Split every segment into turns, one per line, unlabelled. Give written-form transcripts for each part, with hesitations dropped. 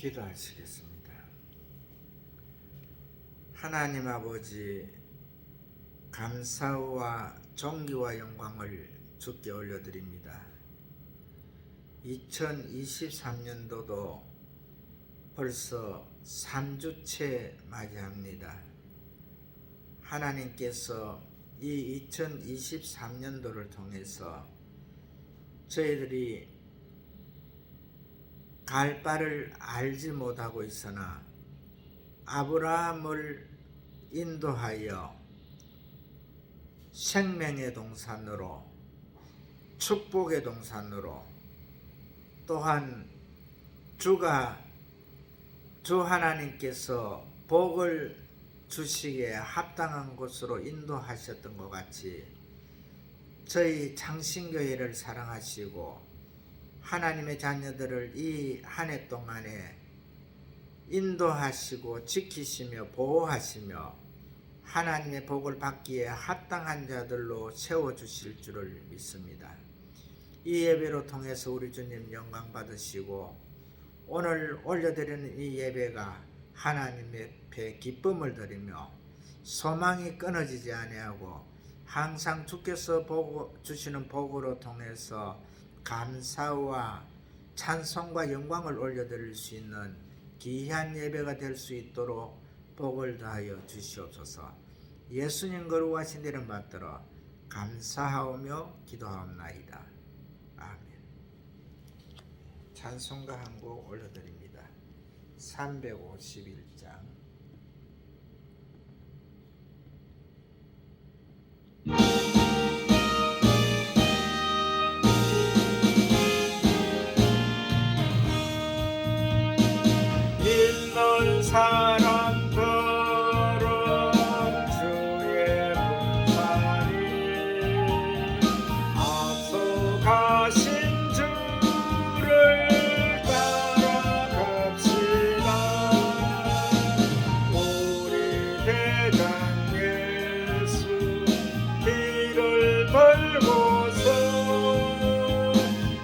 기도하시겠습니다. 하나님 아버지, 감사와 존귀와 영광을 주께 올려드립니다. 2023년도도 벌써 3주째 맞이합니다. 하나님께서 이 2023년도를 통해서 저희들이 갈 바를 알지 못하고 있으나 아브라함을 인도하여 생명의 동산으로, 축복의 동산으로, 또한 주 하나님께서 복을 주시기에 합당한 곳으로 인도하셨던 것 같이 저희 창신교회를 사랑하시고 하나님의 자녀들을 이 한 해 동안에 인도하시고 지키시며 보호하시며 하나님의 복을 받기에 합당한 자들로 세워주실 줄을 믿습니다. 이 예배로 통해서 우리 주님 영광 받으시고 오늘 올려드리는 이 예배가 하나님의 앞에 기쁨을 드리며 소망이 끊어지지 아니하고 항상 주께서 주시는 복으로 통해서 감사와 찬송과 영광을 올려드릴 수 있는 귀한 예배가 될 수 있도록 복을 다하여 주시옵소서. 예수님 거룩하신 이름 받들어 감사하오며 기도하옵나이다. 아멘. 찬송가 한 곡 올려드립니다. 351장. 있는 사람들은 주의 분산이 앞서가신 주를 따라갑시다. 우리 대장 예수 길을 걸고서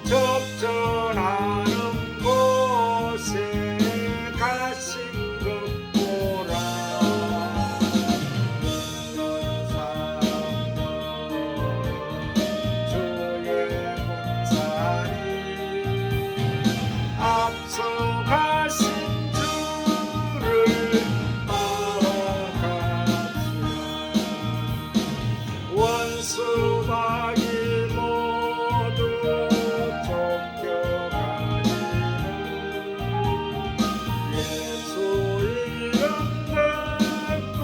접전하는 곳에 가신 것 보라. 있는 사람들 주의 분산이 앞서가신 주를 따라갑시다. 원수마귀 모두 쫓겨가기를 예수 이름 듣고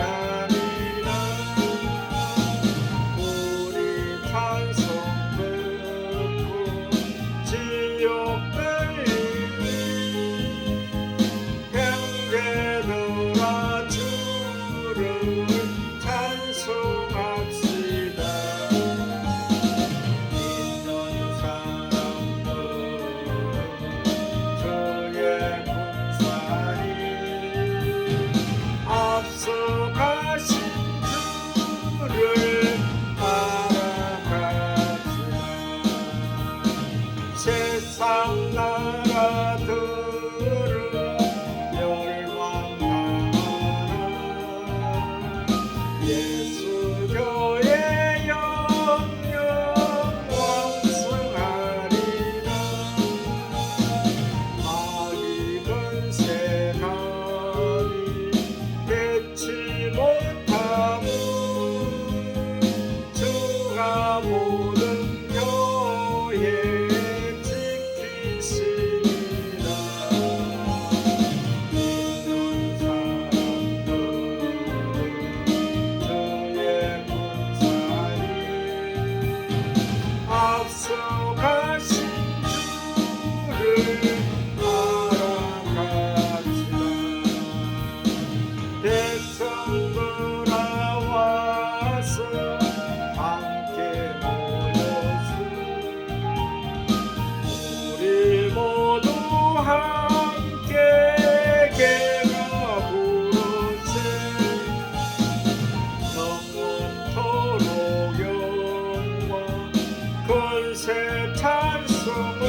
그리하리라. 우리 찬송 듣고 지옥 들리니 형제들아 주를 찬송합시다. 있는 사람들 주의 분산이 앞서가신 주를 따라갑시다. 세상 나라들은 멸망하나 예수 교회 영영 왕성하리라. 마귀 근세하니 대치 못하고 주가 모든 교회 지키시리라. 있는 사람들 주의 분산이 앞서가신 주를 따라갑시다. 백성들아 와서 함께 모여서 우리 모두 함께 개가 부르세. 영원토록 영광 권세 찬송을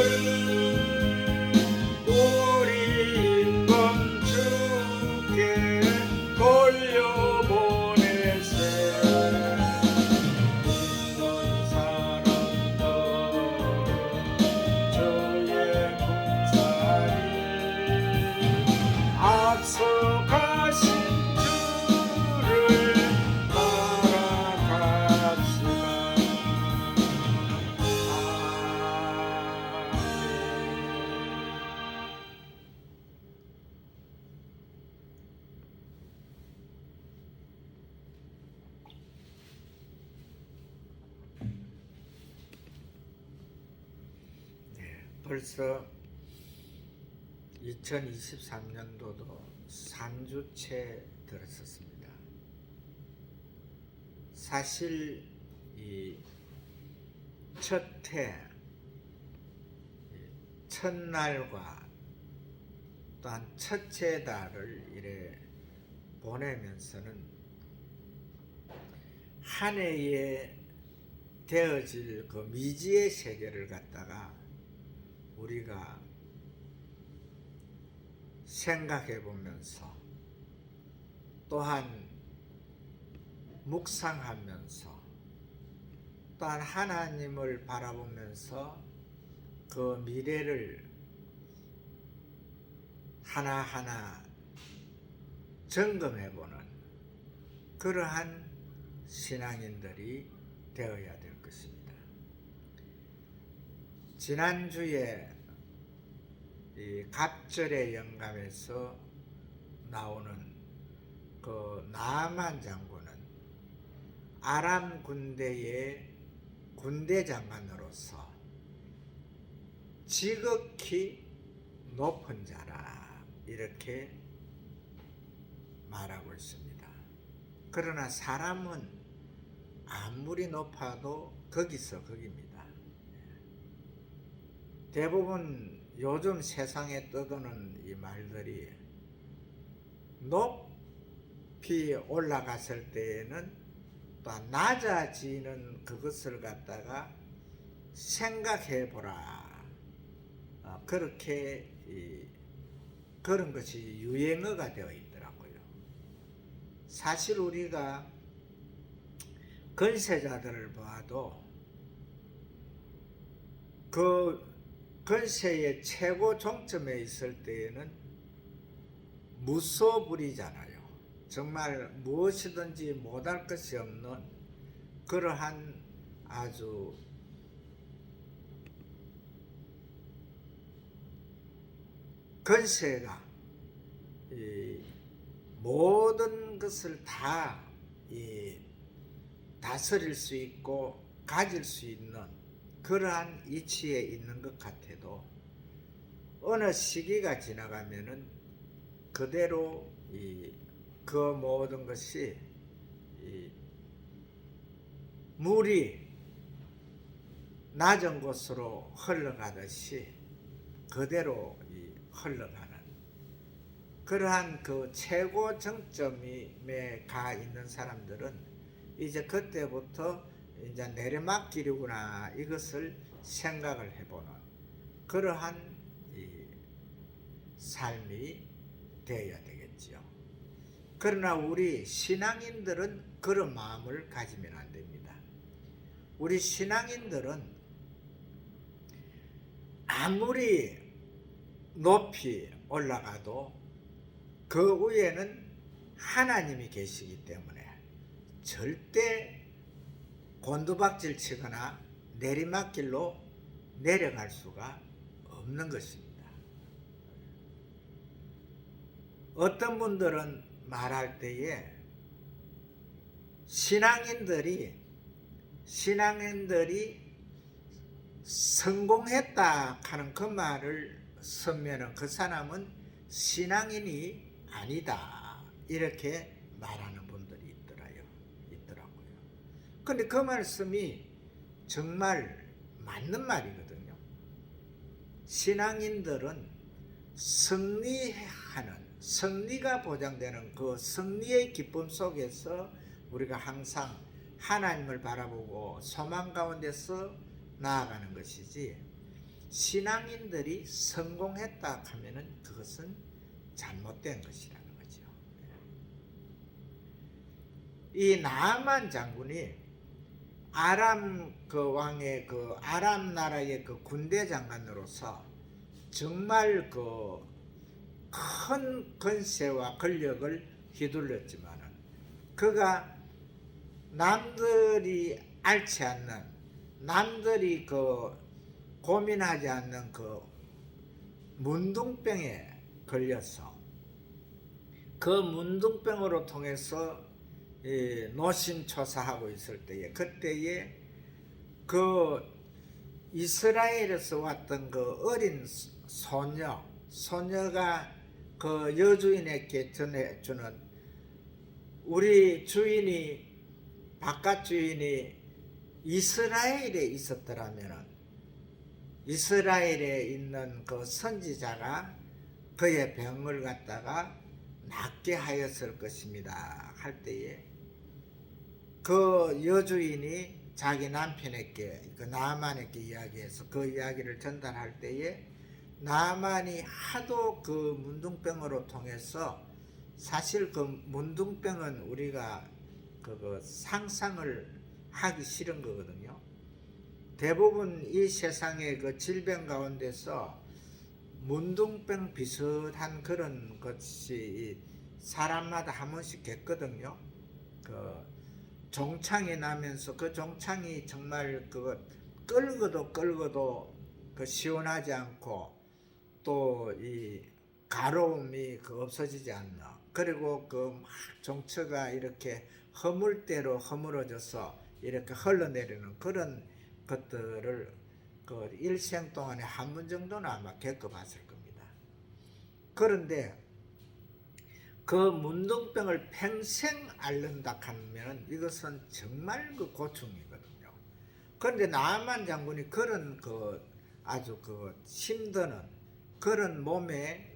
약속하신 주를 따라갑시다. 벌써 2023년도도 3주째 들었었습니다. 사실 이 첫날과 또한 첫째 달을 이래 보내면서는 한 해에 되어질 그 미지의 세계를 갖다가 우리가 생각해 보면서 또한 묵상하면서 또한 하나님을 바라보면서 그 미래를 하나하나 점검해 보는 그러한 신앙인들이 되어야 될 것입니다. 지난주에 이 갑절의 영감에서 나오는 그 나아만 장군은 아람 군대의 군대 장관으로서 지극히 높은 자라 이렇게 말하고 있습니다. 그러나 사람은 아무리 높아도 거기서 거기입니다. 대부분 요즘 세상에 떠도는 이 말들이 높이 올라갔을 때에는 또 낮아지는 그것을 갖다가 생각해 보라. 그렇게 그런 것이 유행어가 되어 있더라고요. 사실 우리가 건세자들을 봐도 그 건세의 최고 종점에 있을 때에는 무소불위잖아요. 정말 무엇이든지 못할 것이 없는 그러한 아주 건세가 모든 것을 다 다스릴 수 있고 가질 수 있는 그러한 이치에 있는 것 같아도 어느 시기가 지나가면은 그대로 그 모든 것이 물이 낮은 곳으로 흘러가듯이 그대로 흘러가는 그러한 그 최고 정점에 가 있는 사람들은 이제 그때부터 이제 내려막길이구나 이것을 생각을 해보는 그러한 삶이 되어야 되겠지요. 그러나 우리 신앙인들은 그런 마음을 가지면 안 됩니다. 우리 신앙인들은 아무리 높이 올라가도 그 위에는 하나님이 계시기 때문에 절대 곤두박질 치거나 내리막길로 내려갈 수가 없는 것입니다. 어떤 분들은 말할 때에 신앙인들이 성공했다 하는 그 말을 쓰면은 그 사람은 신앙인이 아니다 이렇게 말하는 분들이 있더라고요. 근데 그 말씀이 정말 맞는 말이거든요. 신앙인들은 승리가 보장되는 그 승리의 기쁨 속에서 우리가 항상 하나님을 바라보고 소망 가운데서 나아가는 것이지, 신앙인들이 성공했다 하면은 그것은 잘못된 것이라는 거죠. 이 나아만 장군이 아람 그 왕의 그 아람 나라의 그 군대 장관으로서 정말 그 큰 권세와 권력을 휘둘렸지만은 그가 남들이 앓지 않는, 남들이 그 고민하지 않는 그 문둥병에 걸려서 그 문둥병으로 통해서 노심초사하고 있을 때에, 그때에 그 이스라엘에서 왔던 그 어린 소녀가 그 여주인에게 전해주는, 우리 주인이, 바깥 주인이 이스라엘에 있었더라면 이스라엘에 있는 그 선지자가 그의 병을 갖다가 낫게 하였을 것입니다 할 때에, 그 여주인이 자기 남편에게, 그 나아만에게 이야기해서 그 이야기를 전달할 때에, 나아만이 하도 그 문둥병으로 통해서, 사실 그 문둥병은 우리가 그 상상을 하기 싫은 거거든요. 대부분 이 세상의 그 질병 가운데서 문둥병 비슷한 그런 것이 사람마다 한 번씩 겪거든요. 그 종창이 나면서 그 종창이 정말 그거 끌고도 그 시원하지 않고, 또 이 가려움이 그 없어지지 않나. 그리고 그 막 종처가 이렇게 허물대로 허물어져서 이렇게 흘러내리는 그런 것들을 그 일생 동안에 한 번 정도는 아마 겪어봤을 겁니다. 그런데 그 문둥병을 평생 앓는다 하면 이것은 정말 그 고충이거든요. 그런데 나아만 장군이 그런 그 아주 그 힘드는 그런 몸에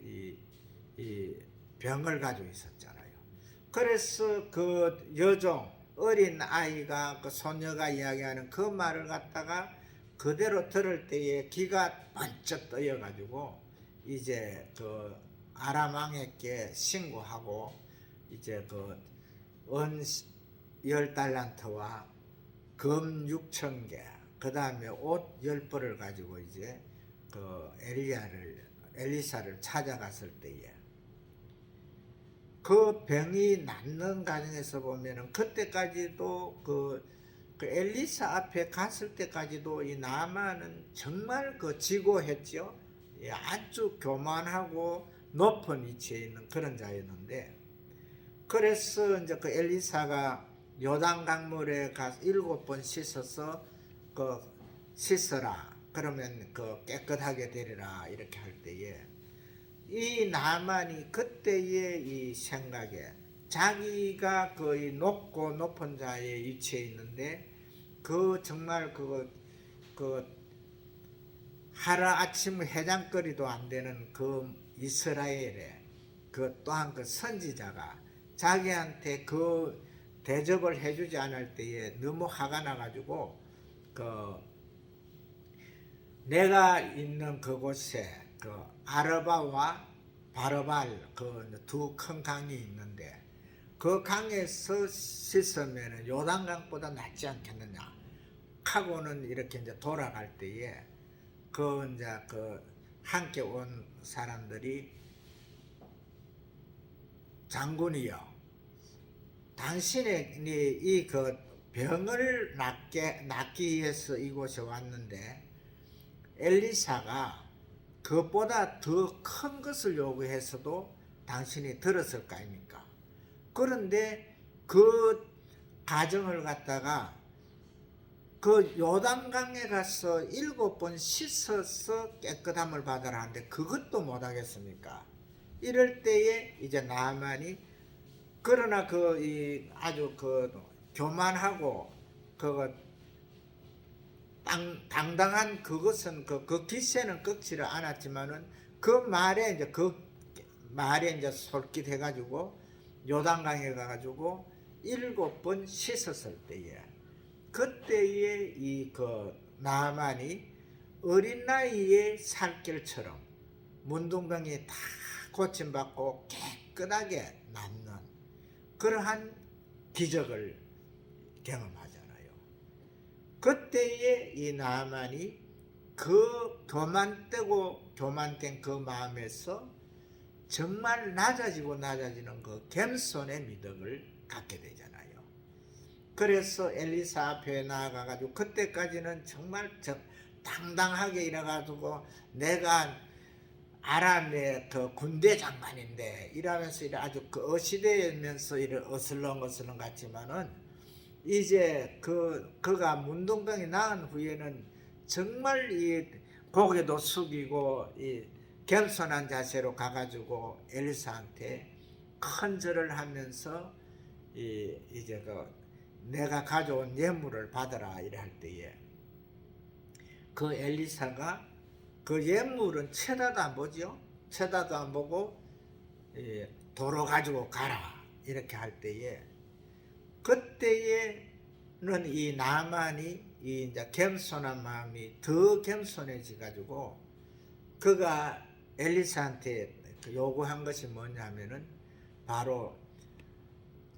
이 병을 가지고 있었잖아요. 그래서 그 여종, 어린 아이가, 그 소녀가 이야기하는 그 말을 갖다가 그대로 들을 때에 기가 번쩍 떠여가지고 이제 그 아람 왕에게 신고하고, 이제 그 은 10달란트와 금 6,000개, 그 다음에 옷 10벌을 가지고 이제 그 엘리사를 찾아갔을 때에, 그 병이 낫는 과정에서 보면은 그때까지도 그 엘리사 앞에 갔을 때까지도 이 나아만은 정말 그 지고했죠. 아주 교만하고 높은 위치에 있는 그런 자였는데, 그래서 이제 그 엘리사가 요단 강물에 가서 7번 씻어서 그 씻어라, 그러면 그 깨끗하게 되리라 이렇게 할 때에, 이 나만이 그때의 이 생각에, 자기가 거의 높은 자의 위치에 있는데 그 정말 그 하루아침 해장거리도 안 되는 그 이스라엘에 그 또한 그 선지자가 자기한테 그 대접을 해주지 않을 때에 너무 화가 나가지고, 그 내가 있는 그곳에 그 아르바와 바르발 그 두 큰 강이 있는데 그 강에서 씻으면 요단강보다 낫지 않겠느냐 하고는 이렇게 이제 돌아갈 때에, 그 이제 그 함께 온 사람들이, 장군이여, 당신이 이 그 병을 낫기 위해서 이곳에 왔는데 엘리사가 그것보다 더 큰 것을 요구해서도 당신이 들었을 거 아닙니까? 그런데 그 가정을 갖다가 그 요단강에 가서 7번 씻어서 깨끗함을 받으라 하는데 그것도 못하겠습니까? 이럴 때에 이제 나아만이, 그러나 그 아주 그 교만하고 그거 당당한 그것은 그 기세는 꺾지를 않았지만은 그 말에 이제 솔깃해 가지고 요단강에 가가지고 7번 씻었을 때에, 그때에 이 그 나아만이 어린 나이에 살결처럼 문둥병이 다 고침받고 깨끗하게 낫는 그러한 기적을 경험하잖아요. 그때에 이 나아만이 그 교만된 그 마음에서 정말 낮아지고 낮아지는 그 겸손의 미덕을 갖게 되잖아요. 그래서 엘리사 앞에 나아가가지고 그때까지는 정말 당당하게 이래가지고 내가 아람의 그 군대 장관인데 이러면서 아주 그 어시되면서 이래 어슬렁어슬렁 같지만은 이제 그가 문둥병이 나은 후에는 정말 이 고개도 숙이고 이 겸손한 자세로 가가지고 엘리사한테 큰 절을 하면서 이제 내가 가져온 예물을 받아라 이래 할 때에 그 엘리사가 그 예물은 쳐다도 안 보죠. 쳐다도 안 보고 도로 가지고 가라 이렇게 할 때에 그때에는 이 나만이 이 이제 겸손한 마음이 더 겸손해져 가지고 그가 엘리사한테 요구한 것이 뭐냐면은 바로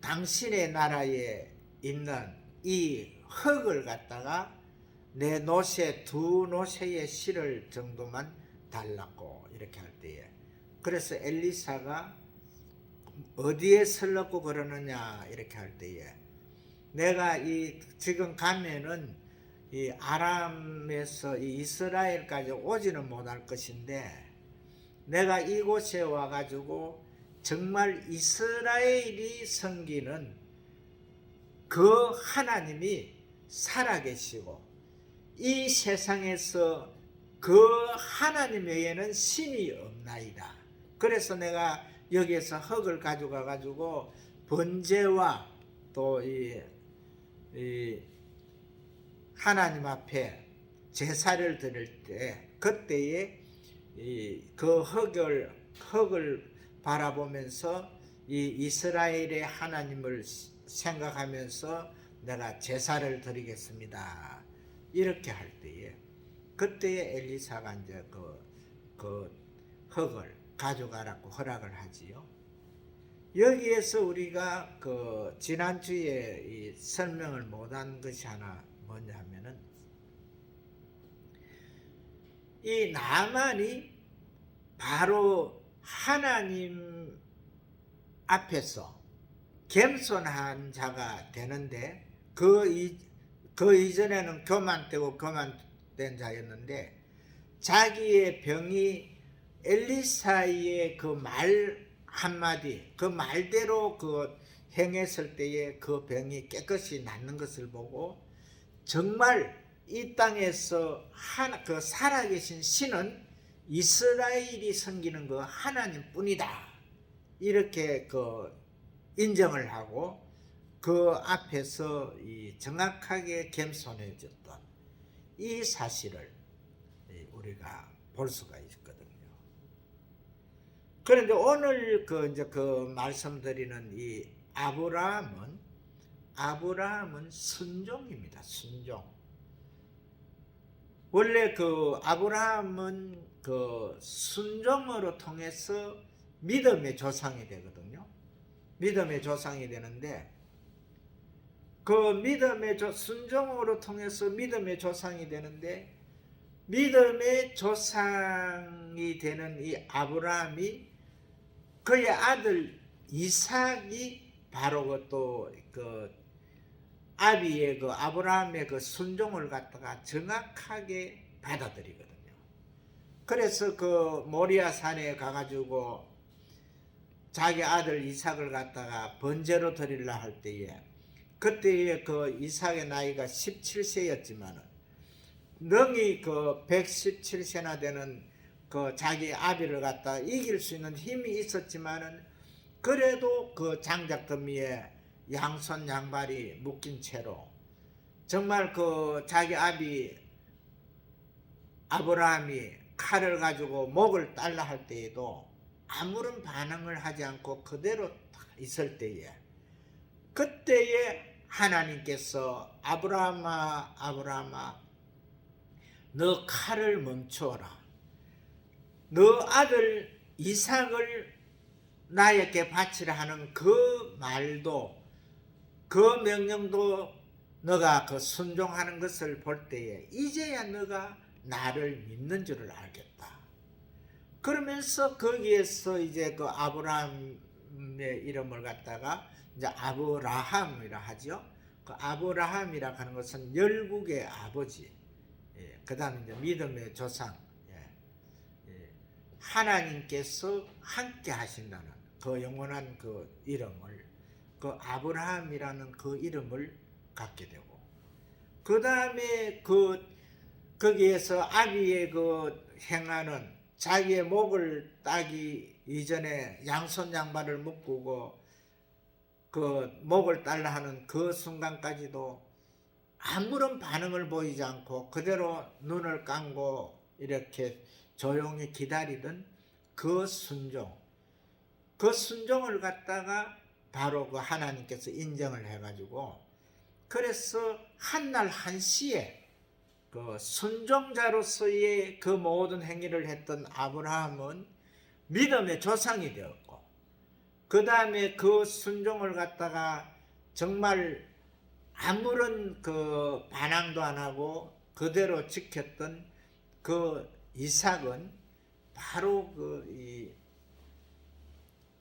당신의 나라에 있는 이 흙을 갖다가 내 노새 두 노새의 실을 정도만 달라고 이렇게 할 때에 그래서 엘리사가 어디에 설렁고 그러느냐 이렇게 할 때에 내가 지금 가면은 이 아람에서 이 이스라엘까지 오지는 못할 것인데 내가 이곳에 와가지고 정말 이스라엘이 섬기는 그 하나님이 살아계시고 이 세상에서 그 하나님 외에는 신이 없나이다. 그래서 내가 여기에서 흙을 가져가 가지고 번제와 또 이 하나님 앞에 제사를 드릴 때 그때에 그 흙을 바라보면서 이 이스라엘의 하나님을 생각하면서 내가 제사를 드리겠습니다. 이렇게 할 때에 그때에 엘리사가 이제 그 흙을 가져가라고 허락을 하지요. 여기에서 우리가 그 지난주에 이 설명을 못한 것이 하나 뭐냐면은 이 나만이 바로 하나님 앞에서 겸손한 자가 되는데 그 이전에는 교만되고 교만된 자였는데 자기의 병이 엘리사의 그 말 한마디 그 말대로 행했을 때에 그 병이 깨끗이 낫는 것을 보고 정말 이 땅에서 그 살아계신 신은 이스라엘이 섬기는 그 하나님뿐이다 이렇게 인정을 하고 그 앞에서 정확하게 겸손해졌던 이 사실을 우리가 볼 수가 있거든요. 그런데 오늘 이제 말씀드리는 이 아브라함은 순종입니다. 순종. 원래 아브라함은 순종으로 통해서 믿음의 조상이 되거든요. 믿음의 조상이 되는데 순종으로 통해서 믿음의 조상이 되는데 믿음의 조상이 되는 이 아브라함이 그의 아들 이삭이 바로 아비의 아브라함의 순종을 갖다가 정확하게 받아들이거든요. 그래서 모리아 산에 가가지고 자기 아들 이삭을 갖다가 번제로 드리려 할 때에 그때의 이삭의 나이가 17세였지만은 능히 117세나 되는 자기 아비를 갖다 이길 수 있는 힘이 있었지만은 그래도 장작더미에 양손 양발이 묶인 채로 정말 자기 아비 아브라함이 칼을 가지고 목을 딸라 할 때에도 아무런 반응을 하지 않고 그대로 있을 때에 그때에 하나님께서 아브라함아 너 칼을 멈추어라. 너 아들 이삭을 나에게 바치라 하는 그 말도 그 명령도 너가 순종하는 것을 볼 때에 이제야 너가 나를 믿는 줄을 알겠다. 그러면서 거기에서 이제 그 아브라함의 이름을 갖다가 이제 아브라함이라 하죠. 그 아브라함이라 하는 것은 열국의 아버지. 예, 그다음에 이제 믿음의 조상. 예, 예, 하나님께서 함께 하신다는 그 영원한 그 이름을, 그 아브라함이라는 그 이름을 갖게 되고, 그 다음에 거기에서 아비의 그 행하는 자기의 목을 따기 이전에 양손 양발을 묶고 그 목을 딸라 하는 그 순간까지도 아무런 반응을 보이지 않고 그대로 눈을 감고 이렇게 조용히 기다리던 그 순종, 그 순종을 갖다가 바로 그 하나님께서 인정을 해가지고, 그래서 한날 한시에 그 순종자로서의 그 모든 행위를 했던 아브라함은 믿음의 조상이 되었고, 그 다음에 그 순종을 갖다가 정말 아무런 그 반항도 안 하고 그대로 지켰던 그 이삭은 바로 그 이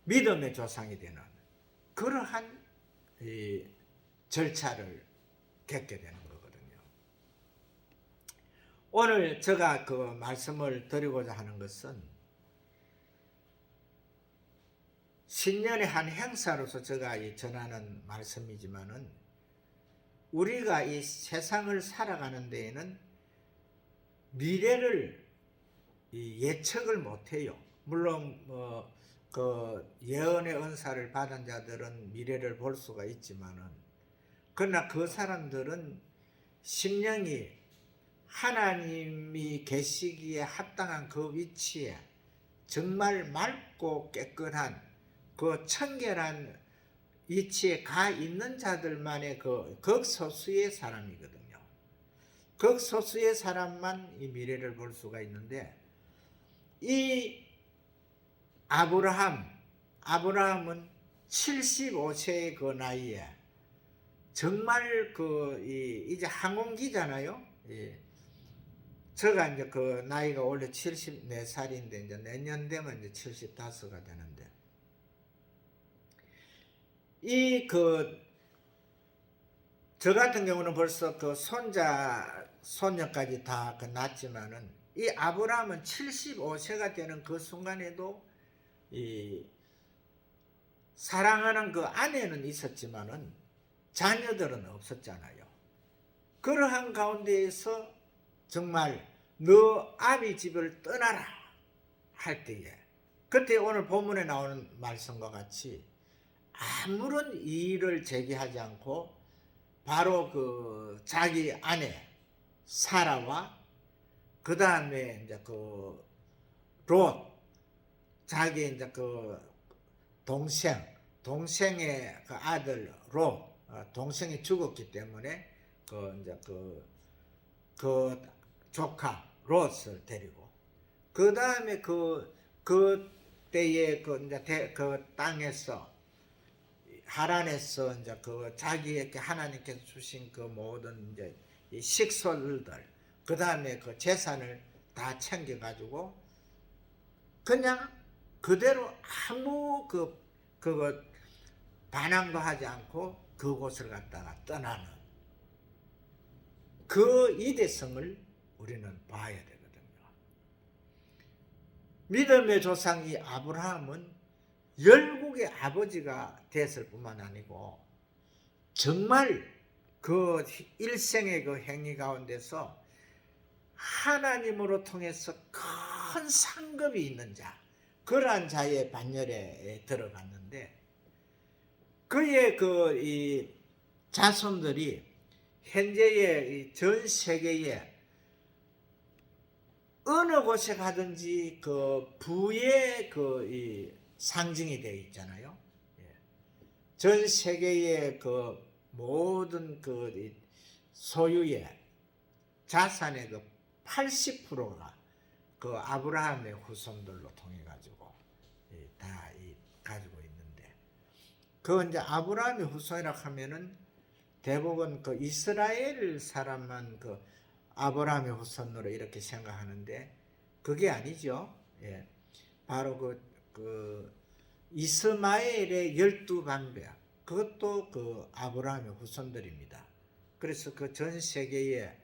믿음의 조상이 되는 그러한 이 절차를 겪게 되는 거거든요. 오늘 제가 그 말씀을 드리고자 하는 것은 신년의 한 행사로서 제가 전하는 말씀이지만은, 우리가 이 세상을 살아가는 데에는 미래를 예측을 못해요. 물론 그 예언의 은사를 받은 자들은 미래를 볼 수가 있지만은, 그러나 그 사람들은 심령이 하나님이 계시기에 합당한 그 위치에 정말 맑고 깨끗한 그 청결한 위치에 가 있는 자들만의 그 극소수의 사람이거든요. 극소수의 사람만 이 미래를 볼 수가 있는데, 이 아브라함은 75세의 그 나이에 정말 이제 항공기잖아요. 예. 제가 이제 그 나이가 원래 74살인데 이제 내년 되면 이제 75가 되는데, 저 같은 경우는 벌써 그 손녀까지 다 낳았지만은, 이 아브라함은 75세가 되는 그 순간에도 이 사랑하는 그 아내는 있었지만은 자녀들은 없었잖아요. 그러한 가운데에서 정말 너 아비 집을 떠나라 할 때에, 그때 오늘 본문에 나오는 말씀과 같이 아무런 이의를 제기하지 않고 바로 그 자기 아내 사라와 그 다음에 이제 그 롯, 자기 이제 그 동생의 그 아들 롯, 동생이 죽었기 때문에 그 이제 그 조카 롯을 데리고, 그 다음에 그때에 그 땅에서 하란에서 이제 그 자기에게 하나님께서 주신 그 모든 이제 이 식솔들, 그 다음에 그 재산을 다 챙겨가지고 그냥 그대로 아무 그거 반항도 하지 않고 그곳을 갔다가 떠나는 그 이대성을 우리는 봐야 되거든요. 믿음의 조상이 아브라함은 열국의 아버지가 됐을 뿐만 아니고 정말 그 일생의 그 행위 가운데서 하나님으로 통해서 큰 상급이 있는 자, 그러한 자의 반열에 들어갔는데, 그의 이 자손들이 현재의 전 세계에 어느 곳에 가든지 그 부의 이 상징이 되어 있잖아요. 전 세계의 그 모든 그 소유의 자산의 그 80%가 그 아브라함의 후손들로 통해 가지고 다 가지고 있는데, 그 이제 아브라함의 후손이라 하면은 대부분 그 이스라엘 사람만 그 아브라함의 후손으로 이렇게 생각하는데 그게 아니죠. 예. 바로 그 이스마엘의 12방백, 그것도 그 아브라함의 후손들입니다. 그래서 그 전 세계에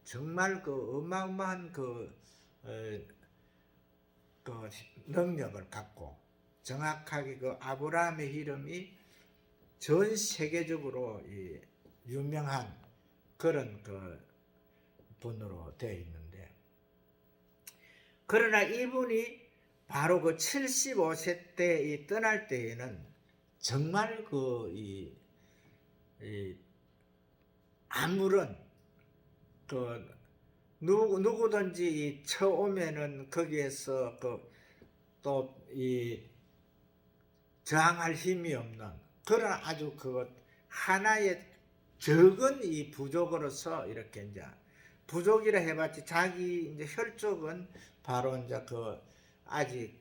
정말 그 어마어마한 그 능력을 갖고 정확하게 그 아브라함의 이름이 전 세계적으로 유명한 그런 그 분으로 되어 있는데, 그러나 이분이 바로 그 75세 때 떠날 때에는 정말 아무런 누구든지 처오면은 거기에서 또 저항할 힘이 없는 그런 아주 하나의 적은 이 부족으로서 이렇게 이제 부족이라 해봤지 자기 이제 혈족은 바로 이제 아직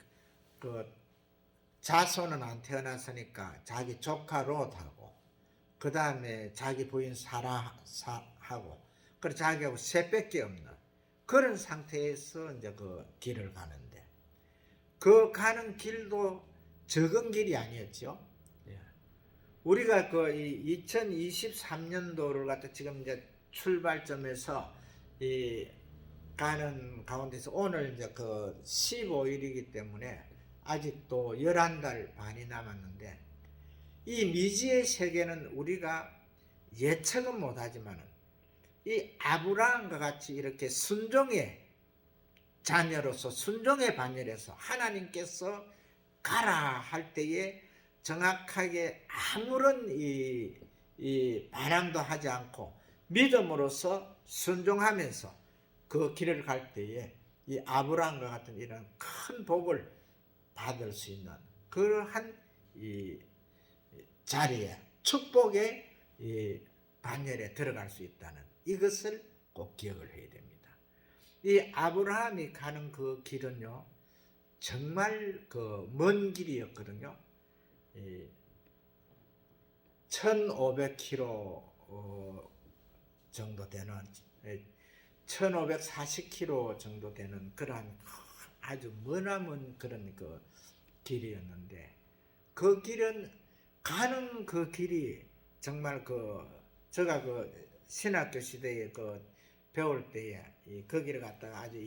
자손은 안 태어났으니까 자기 조카 롯하고 그 다음에 자기 부인 사라하고 그리고 자기하고 셋밖에 없는 그런 상태에서 이제 그 길을 가는데, 그 가는 길도 적은 길이 아니었죠. 우리가 2023년도를 갖다 지금 이제 출발점에서 가는 가운데서 오늘 이제 15일이기 때문에 아직도 11달 반이 남았는데, 이 미지의 세계는 우리가 예측은 못하지만은 이 아브라함과 같이 이렇게 순종의 자녀로서 순종의 반열에서 하나님께서 가라 할 때에 정확하게 아무런 이 반항도 하지 않고 믿음으로써 순종하면서 그 길을 갈 때에 이 아브라함과 같은 이런 큰 복을 받을 수 있는 그러한 이 자리에 축복의 이 반열에 들어갈 수 있다는 이것을 꼭 기억을 해야 됩니다. 이 아브라함이 가는 그 길은요 정말 먼 길이었거든요. 1500km 정도 되는 1540km 정도 되는 그러한 아주 머나먼 그런 길이었는데, 그 길은 가는 그 길이 정말 제가 신학교 시대에 배울 때에 거기를 갔다가 아주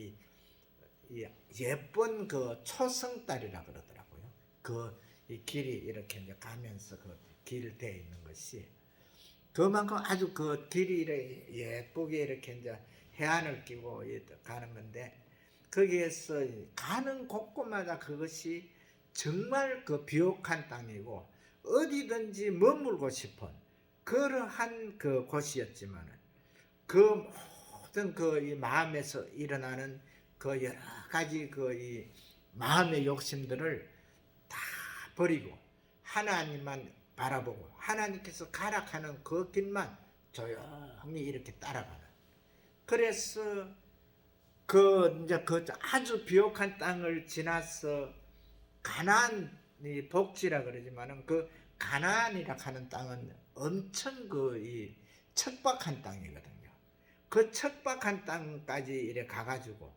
예쁜 초승달이라 그러더라고요. 이 길이 이렇게 이제 가면서 길 돼 있는 것이 그만큼 아주 길이 예쁘게 이렇게 이제 해안을 끼고 가는 건데, 거기에서 가는 곳곳마다 그것이 정말 비옥한 땅이고 어디든지 머물고 싶은 그러한 곳이었지만 모든 이 마음에서 일어나는 여러 가지 이 마음의 욕심들을 다 버리고 하나님만 바라보고 하나님께서 가락하는 그 길만 조용히 이렇게 따라가는, 그래서 이제 아주 비옥한 땅을 지나서 가나안이 복지라 그러지만은 가나안이라 하는 땅은 엄청 이 척박한 땅이거든요. 그 척박한 땅까지 이래 가가지고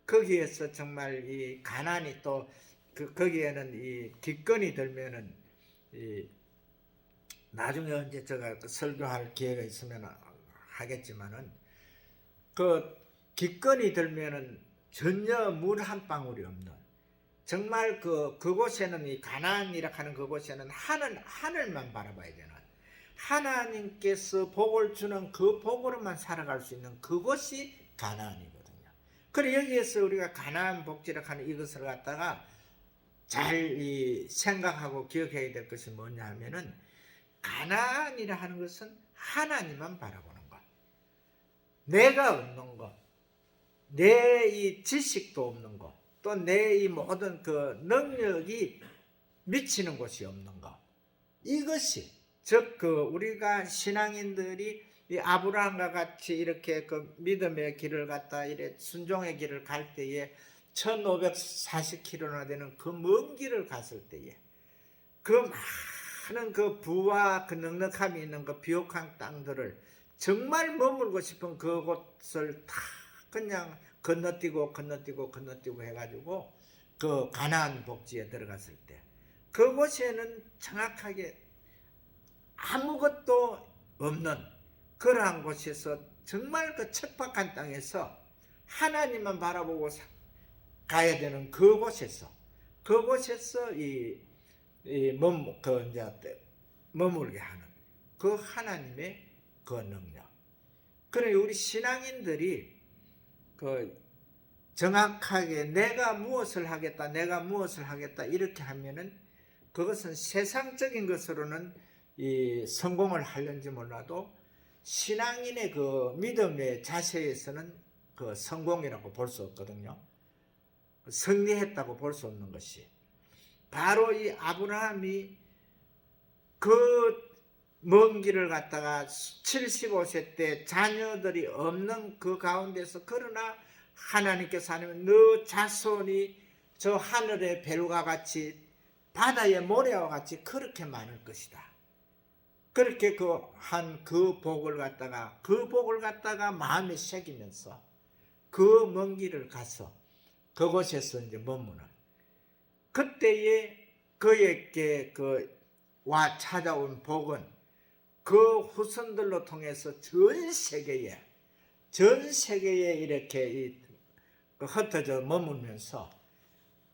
거기에서 정말 이 가나안이 또 거기에는 이 기근이 들면은 나중에 언제 제가 설교할 기회가 있으면 하겠지만은 기근이 들면은 전혀 물 한 방울이 없는 정말 그곳에는 이 가나안이라 하는 그곳에는 하늘만 바라봐야 되는 하나님께서 복을 주는 그 복으로만 살아갈 수 있는 그곳이 가나안이거든요. 그래 여기에서 우리가 가나안 복지라 하는 이것을 갖다가 잘 생각하고 기억해야 될 것이 뭐냐 하면은 가나안이라 하는 것은 하나님만 바라보는 것, 내가 없는 것, 내 이 지식도 없는 것, 또 내 이 모든 능력이 미치는 곳이 없는 것, 이것이 즉 우리가 신앙인들이 이 아브라함과 같이 이렇게 믿음의 길을 갖다 이래 순종의 길을 갈 때에 1540km나 되는 먼 길을 갔을 때에 많은 부와 넉넉함이 있는 비옥한 땅들을 정말 머물고 싶은 그곳을 다 그냥 건너뛰고 해가지고 그 가나안 복지에 들어갔을 때 그곳에는 정확하게 아무것도 없는 그러한 곳에서 정말 그 척박한 땅에서 하나님만 바라보고 가야 되는 그곳에서 머물게 하는 그 하나님의 그 능력. 그래 우리 신앙인들이 그 정확하게 내가 무엇을 하겠다 이렇게 하면은 그것은 세상적인 것으로는 이 성공을 하려는지 몰라도 신앙인의 그 믿음의 자세에서는 그 성공이라고 볼 수 없거든요. 승리했다고 볼 수 없는 것이 바로 이 아브라함이 그 먼 길을 갔다가 75세 때 자녀들이 없는 그 가운데서 그러나 하나님께서 하나님 너 자손이 저 하늘의 별과 같이 바다의 모래와 같이 그렇게 많을 것이다. 그렇게 그 복을 갖다가 마음에 새기면서 그 먼 길을 가서 그곳에서 이제 머무는 그때에 그에게 와 찾아온 복은 그 후손들로 통해서 전 세계에 이렇게 흩어져 머물면서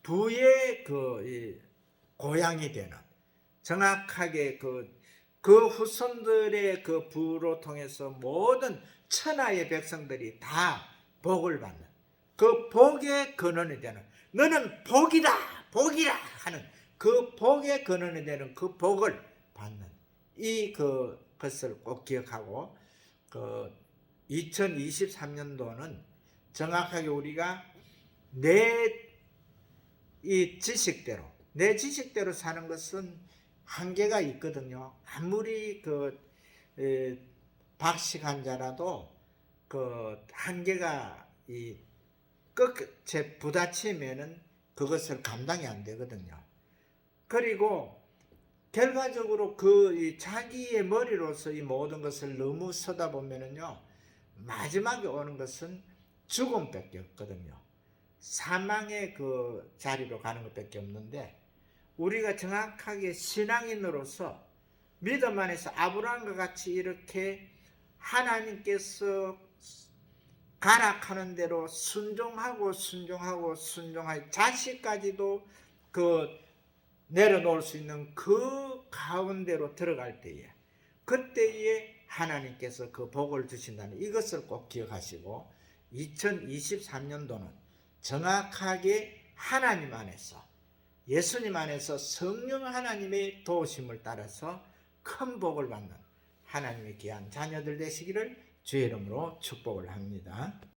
부의 고향이 되는 정확하게 그 후손들의 그 부로 통해서 모든 천하의 백성들이 다 복을 받는 그 복의 근원이 되는 너는 복이다 하는 그 복의 근원이 되는 그 복을 받는 그것을 꼭 기억하고 2023년도는 정확하게 우리가 내 지식대로 사는 것은 한계가 있거든요. 아무리 박식한 자라도 한계가 끝에 부딪히면은 그것을 감당이 안 되거든요. 그리고 결과적으로 자기의 머리로서 이 모든 것을 너무 쓰다 보면은요, 마지막에 오는 것은 죽음밖에 없거든요. 사망의 그 자리로 가는 것밖에 없는데, 우리가 정확하게 신앙인으로서 믿음 안에서 아브라함과 같이 이렇게 하나님께서 가락하는 대로 순종하고 자식까지도 내려놓을 수 있는 그 가운데로 들어갈 때에 그때에 하나님께서 그 복을 주신다는 이것을 꼭 기억하시고 2023년도는 정확하게 하나님 안에서 예수님 안에서 성령 하나님의 도우심을 따라서 큰 복을 받는 하나님의 귀한 자녀들 되시기를 주의 이름으로 축복을 합니다.